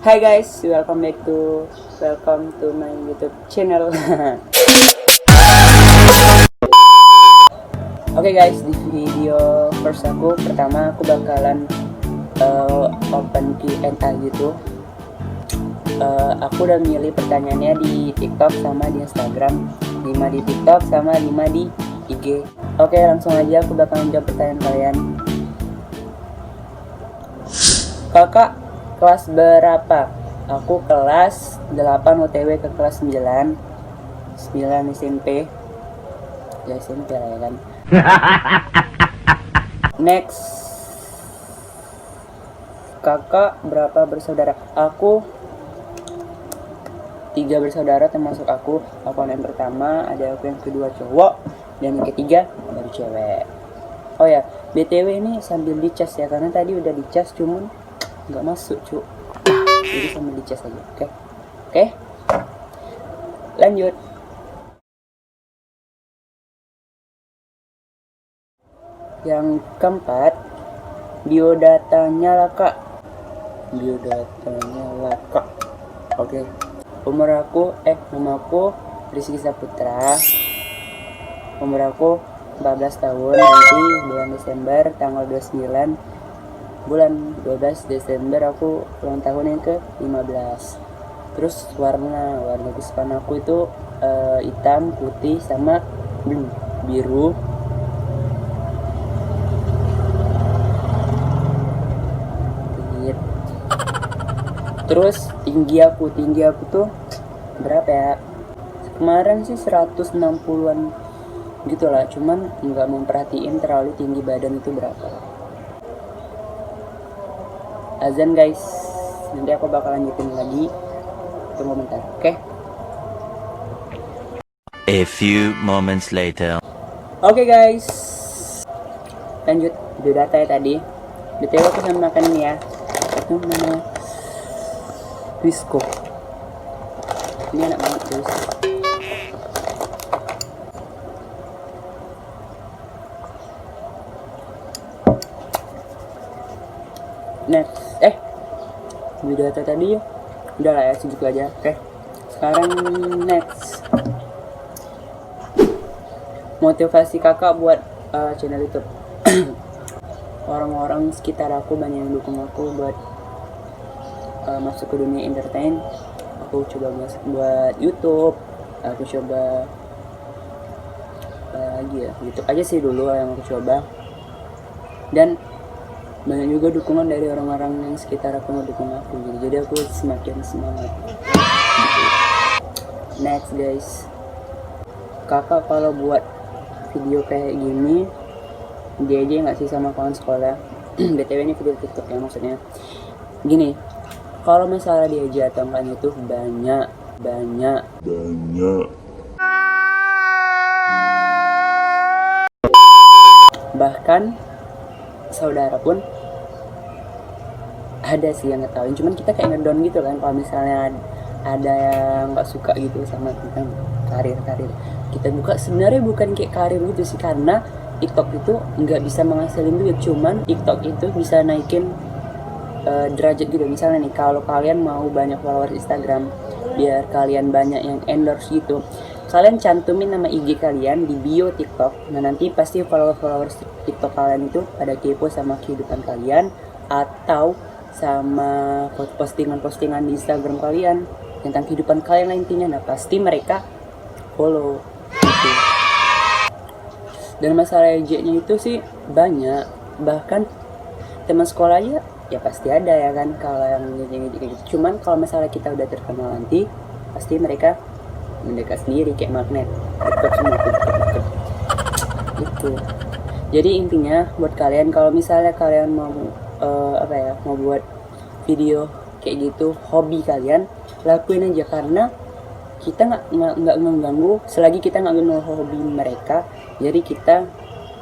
Hi guys, welcome to my YouTube channel. Oke guys, di video pertama aku bakalan open Q&A gitu. Aku udah milih pertanyaannya di TikTok sama di Instagram, 5 di TikTok sama 5 di IG. Oke, langsung aja aku bakalan jawab pertanyaan kalian. Kakak kelas berapa? Aku kelas 8 OTW ke kelas 9 SMP. Ya SMP lah ya kan. Next. Kakak berapa bersaudara? Aku 3 bersaudara termasuk aku. Aku yang pertama, ada aku yang kedua cowok, dan yang ketiga baru cewek. Oh ya, BTW ini sambil dicas ya, karena tadi udah dicas cuman nggak masuk cu. Jadi sambil dicas aja. Oke, lanjut. Yang keempat, biodatanya lah kak. Oke. Nama aku Rizky Saputra. Umur aku 14 tahun. Nanti bulan Desember tanggal 29 bulan 12 Desember aku ulang tahun yang ke-15. Terus warna kesukaan aku itu hitam, putih, sama biru. Terus tinggi aku tuh berapa ya? Kemarin sih 160-an gitu lah, cuman nggak memperhatiin terlalu tinggi badan itu berapa. Azan guys, nanti aku bakal lanjutin lagi, tunggu bentar. Oke. A few moments later. Oke guys, lanjut biodata ya tadi. BTW aku sama makan ini ya, itu namanya Wisco. Ini enak banget guys. Next, biodata tadi ya udah lah ya, segitu aja. Oke, sekarang next, motivasi kakak buat channel YouTube. Orang-orang sekitar aku banyak yang dukung aku buat masuk ke dunia entertain. Aku coba masuk buat YouTube, aku coba lagi ya, YouTube aja sih dulu yang aku coba, dan banyak juga dukungan dari orang-orang yang sekitar aku ngedukung aku gitu. Jadi aku semakin semangat gitu. Next guys, kakak kalau buat video kayak gini dia aja nggak sih sama kawan sekolah? BTW ini video TikTok ya, maksudnya gini, kalau masalah diajak atau enggaknya itu banyak. Bahkan saudara pun ada sih yang ngetawain, cuman kita kayak ngedown gitu kan kalau misalnya ada yang nggak suka gitu sama tentang karir kita buka. Sebenarnya bukan kayak karir gitu sih, karena TikTok itu nggak bisa menghasilin duit, cuman TikTok itu bisa naikin derajat gitu. Misalnya nih, kalau kalian mau banyak followers Instagram biar kalian banyak yang endorse gitu, kalian cantumin nama IG kalian di bio TikTok. Nah nanti pasti followers TikTok kalian itu pada kepo sama kehidupan kalian atau sama postingan di Instagram kalian tentang kehidupan kalian lah intinya. Nah pasti mereka follow gitu. Dan masalah IG-nya itu sih banyak, bahkan teman sekolah aja ya pasti ada ya kan kalau yang gitu. Cuman kalau misalnya kita udah terkenal nanti pasti mereka mendekat sendiri kayak magnet, dekat semua deket gitu. Jadi intinya buat kalian, kalau misalnya kalian mau mau buat video kayak gitu, hobi kalian lakuin aja, karena kita nggak mengganggu selagi kita nggak mengganggu hobi mereka. Jadi kita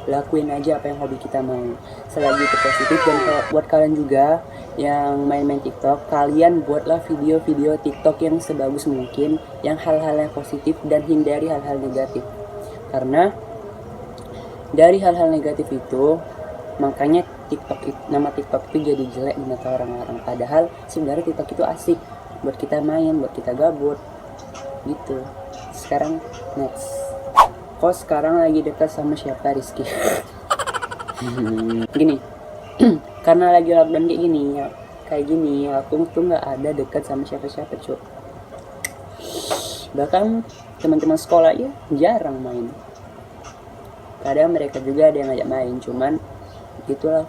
lakuin aja apa yang hobi kita mau selagi itu positif. Dan buat kalian juga yang main-main TikTok, kalian buatlah video-video TikTok yang sebagus mungkin, yang hal-hal yang positif, dan hindari hal-hal negatif. Karena dari hal-hal negatif itu makanya nama TikTok itu jadi jelek di mata orang-orang, padahal sebenarnya TikTok itu asik buat kita main, buat kita gabut gitu. Sekarang next, kok sekarang lagi dekat sama siapa, Rizky? Gini, karena lagi lockdown kayak gini aku tuh nggak ada dekat sama siapa-siapa, Cuk. Bahkan teman-teman sekolah ya jarang main. Kadang mereka juga ada yang ngajak main, cuman gitulah,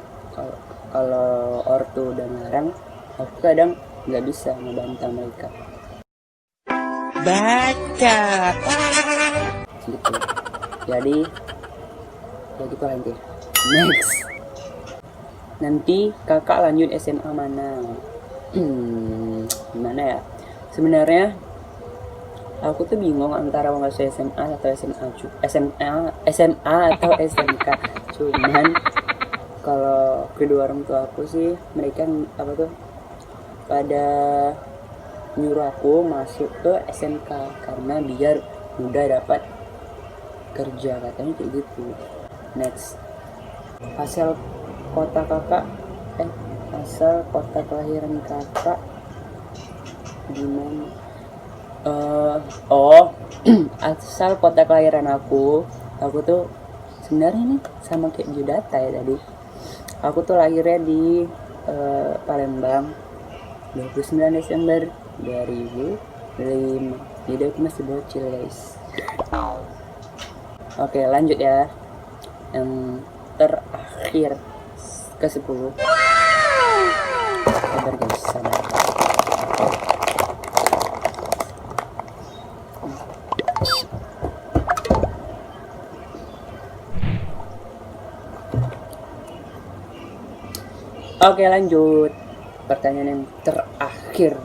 kalau ortu udah ngarang, aku kadang nggak bisa ngebantah mereka. Baca gitu. Jadi ya gitu nanti. Next, nanti kakak lanjut SMA mana? Gimana ya? Sebenarnya aku tuh bingung antara mau masuk SMA atau SMA atau SMK. Cuman kalau kedua orang tua aku sih, mereka pada nyuruh aku masuk ke SMK karena biar mudah dapat kerja, katanya kayak gitu. Next, asal kota kelahiran kakak gimana? Asal kota kelahiran aku tuh sebenarnya nih sama kayak biodata ya tadi. Aku tuh lahirnya di Palembang 29 Desember 2005. Jadi aku masih bocil, guys. Oke, lanjut ya. Yang terakhir ke-10. Sabar guys, sabar. Oke, lanjut. Pertanyaan yang terakhir.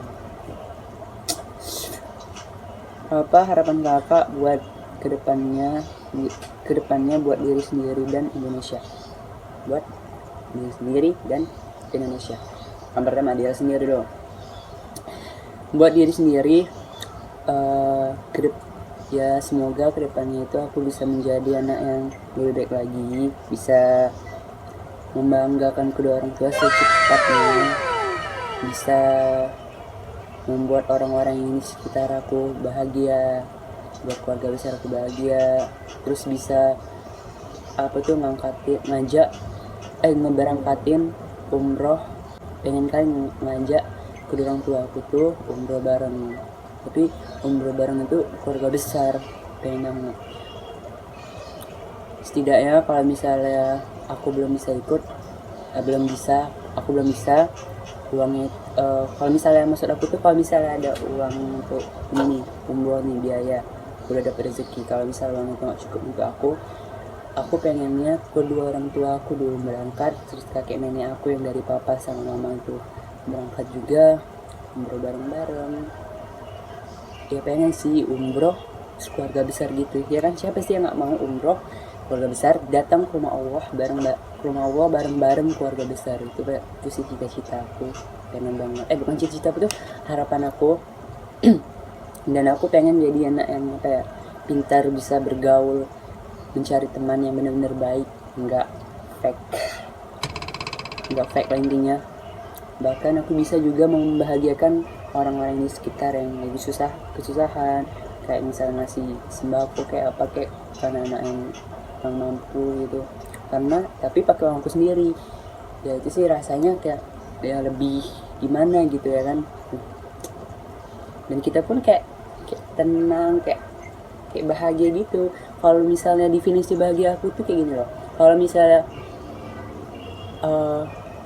Apa harapan kakak buat kedepannya buat diri sendiri dan Indonesia? Buat diri sendiri dan Indonesia. Yang pertama diri sendiri dong. Buat diri sendiri, ya semoga kedepannya itu aku bisa menjadi anak yang lebih baik lagi, bisa membanggakan kedua orang tua secepatnya, bisa membuat orang-orang yang di sekitar aku bahagia, buat keluarga besar aku bahagia, terus bisa ngeberangkatin umroh. Pengen kali ngajak kedua orang tua aku tuh umroh bareng, tapi umroh bareng itu keluarga besar, pengen banget. Setidaknya kalau misalnya aku belum bisa uangnya, kalau misalnya maksud aku tuh kalau misalnya ada uang untuk ini umroh nih, biaya udah dapat rezeki, kalau misalnya uang itu nggak cukup untuk aku pengennya kedua orang tua aku dulu berangkat, terus kakek nenek aku yang dari papa sama mama itu berangkat juga umroh bareng-bareng. Ya pengen sih umroh keluarga besar gitu ya kan, siapa sih yang nggak mau umroh keluarga besar, datang ke rumah Allah bareng-bareng keluarga besar. Itu sih cita-cita aku, pengen banget, bukan cita-cita, itu harapan aku. Dan aku pengen jadi anak yang pintar, bisa bergaul, mencari teman yang benar-benar baik, nggak fake lah intinya. Bahkan aku bisa juga membahagiakan orang-orang di sekitar yang lagi kesusahan, kayak misalnya ngasih sembako kayak anak-anak yang mampu gitu, tapi pakai uangku sendiri. Ya itu sih rasanya kayak ya lebih gimana gitu ya kan, dan kita pun kayak tenang, kayak bahagia gitu. Kalau misalnya definisi bahagia aku tuh kayak gini loh, kalau misalnya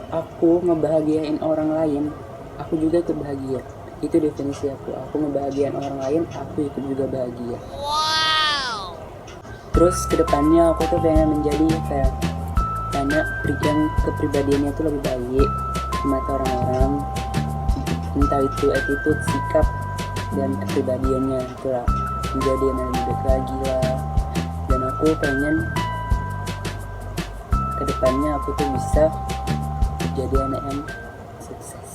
aku ngebahagiain orang lain, aku juga ikut bahagia. Itu definisi aku ngebahagiain orang lain, aku ikut juga bahagia. Terus kedepannya aku tuh pengen menjadi kayak anak yang kepribadiannya tuh lebih baik di mata orang-orang, entah itu attitude, sikap, dan kepribadiannya itulah, menjadi anak yang lebih baik lagi lah. Dan aku pengen kedepannya aku tuh bisa jadi anak yang sukses.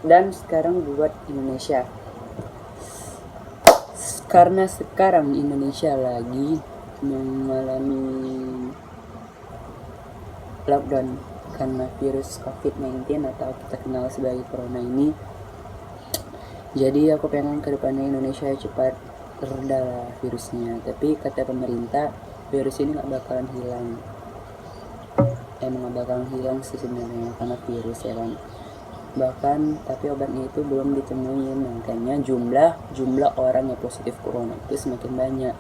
Dan sekarang buat Indonesia, karena sekarang Indonesia lagi mengalami lockdown karena virus COVID-19 atau kita kenal sebagai corona ini. Jadi aku pengen ke depannya Indonesia cepat reda lah virusnya. Tapi kata pemerintah virus ini nggak bakalan hilang. Emang gak bakalan hilang sih sebenarnya karena virus ya kan. Bahkan tapi obatnya itu belum ditemuin, makanya jumlah orang yang positif corona itu semakin banyak.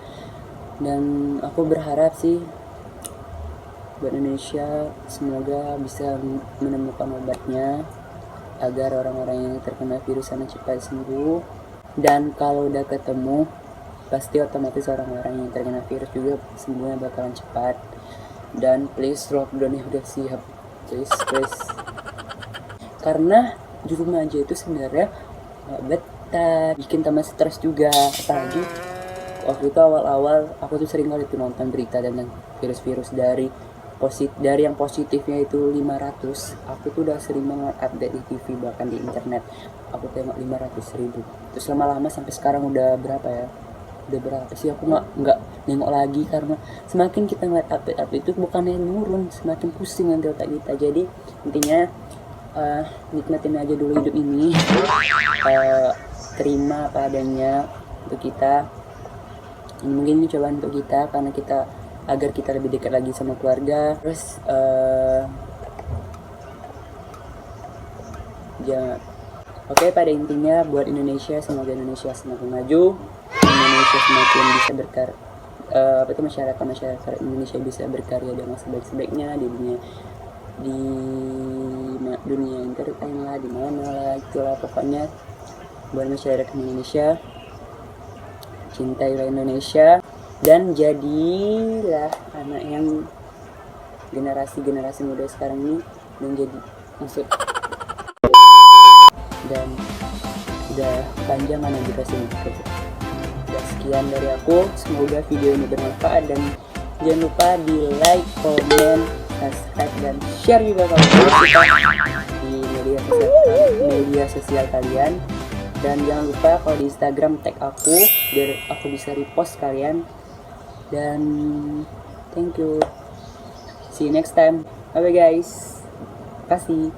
Dan aku berharap sih buat Indonesia semoga bisa menemukan obatnya agar orang-orang yang terkena virus sana cepat sembuh. Dan kalau udah ketemu pasti otomatis orang-orang yang terkena virus juga sembuhnya bakalan cepat. Dan please lockdown yang udah siap, please karena di rumah aja itu sebenarnya gak betah, bikin tambah stres juga. Apalagi waktu itu awal-awal aku tuh sering kali tuh nonton berita tentang virus-virus dari yang positifnya itu 500. Aku tuh udah sering banget update di TV, bahkan di internet aku tengok 500.000. Terus lama-lama sampai sekarang udah berapa ya, udah berapa sih aku nggak nengok lagi, karena semakin kita ngeliat update itu bukannya nurun, semakin pusing nanti otak kita. Jadi intinya nikmatin aja dulu hidup ini, terima apa adanya untuk kita. Mungkin ini cobaan untuk kita karena kita agar kita lebih dekat lagi sama keluarga. Terus oke, pada intinya buat Indonesia, semoga Indonesia semakin maju, Indonesia semakin bisa masyarakat Indonesia bisa berkarya dengan sebaik-baiknya di dunia entertain lah, di mana lah, itulah pokoknya. Buat masyarakat Indonesia, cintailah Indonesia dan jadilah anak yang generasi muda sekarang ini menjadi dan udah panjang mana durasi ini. Udah sekian dari aku, semoga video ini bermanfaat dan jangan lupa di like, komen, subscribe dan share juga kalau suka di media sosial kalian. Dan jangan lupa kalau di Instagram tag aku biar aku bisa repost kalian. Dan thank you, see you next time, bye bye guys, kasih.